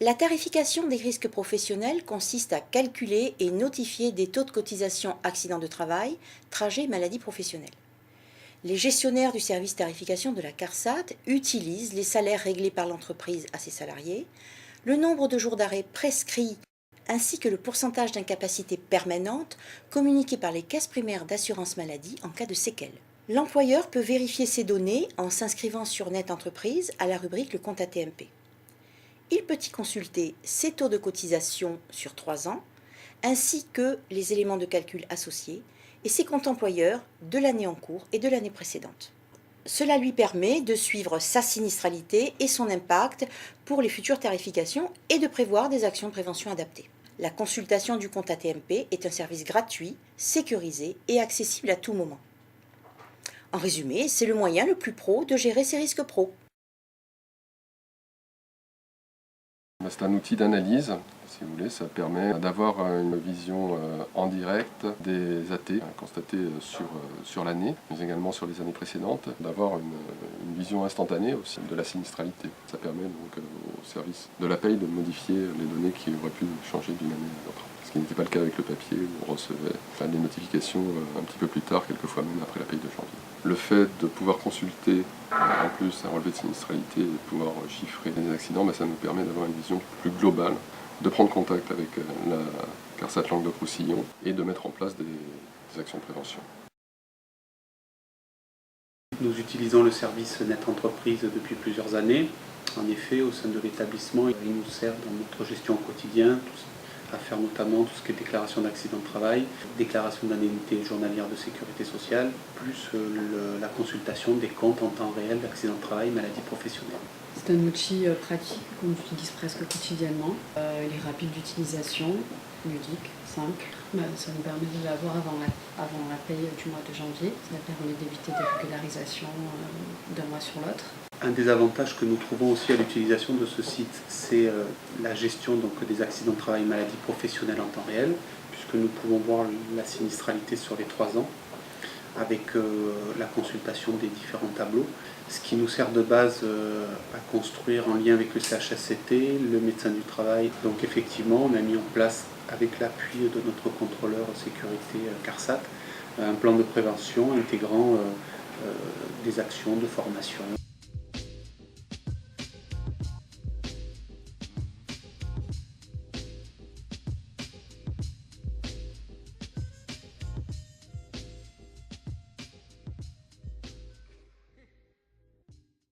La tarification des risques professionnels consiste à calculer et notifier des taux de cotisation accident de travail, trajet, maladie professionnelle. Les gestionnaires du service tarification de la CARSAT utilisent les salaires réglés par l'entreprise à ses salariés, le nombre de jours d'arrêt prescrits ainsi que le pourcentage d'incapacité permanente communiqué par les caisses primaires d'assurance maladie en cas de séquelles. L'employeur peut vérifier ces données en s'inscrivant sur Net Entreprise à la rubrique Le compte AT-MP. Il peut y consulter ses taux de cotisation sur 3 ans, ainsi que les éléments de calcul associés et ses comptes employeurs de l'année en cours et de l'année précédente. Cela lui permet de suivre sa sinistralité et son impact pour les futures tarifications et de prévoir des actions de prévention adaptées. La consultation du compte AT-MP est un service gratuit, sécurisé et accessible à tout moment. En résumé, c'est le moyen le plus pro de gérer ses risques pro. C'est un outil d'analyse, si vous voulez, ça permet d'avoir une vision en direct des AT constatés sur l'année, mais également sur les années précédentes, d'avoir une vision instantanée aussi de la sinistralité. Ça permet donc au service de la paye de modifier les données qui auraient pu changer d'une année à l'autre. Ce qui n'était pas le cas avec le papier, où on recevait des notifications un petit peu plus tard, quelquefois même après la paye de janvier. Le fait de pouvoir consulter en plus un relevé de sinistralité et de pouvoir chiffrer les accidents, ça nous permet d'avoir une vision plus globale, de prendre contact avec la CARSAT Languedoc-Roussillon et de mettre en place des actions de prévention. Nous utilisons le service Net Entreprise depuis plusieurs années. En effet, au sein de l'établissement, il nous sert dans notre gestion au quotidien, à faire notamment tout ce qui est déclaration d'accident de travail, déclaration d'indemnité journalière de sécurité sociale, plus la consultation des comptes en temps réel d'accident de travail, maladie professionnelle. C'est un outil pratique qu'on utilise presque quotidiennement. Il est rapide d'utilisation, ludique, simple. Ça nous permet de l'avoir avant la paye du mois de janvier. Ça permet d'éviter des régularisations d'un mois sur l'autre. Un des avantages que nous trouvons aussi à l'utilisation de ce site, c'est la gestion des accidents de travail, maladie professionnelle en temps réel, puisque nous pouvons voir la sinistralité sur les 3 ans, avec la consultation des différents tableaux, ce qui nous sert de base à construire en lien avec le CHSCT, le médecin du travail. Donc effectivement, on a mis en place, avec l'appui de notre contrôleur sécurité CARSAT, un plan de prévention intégrant des actions de formation.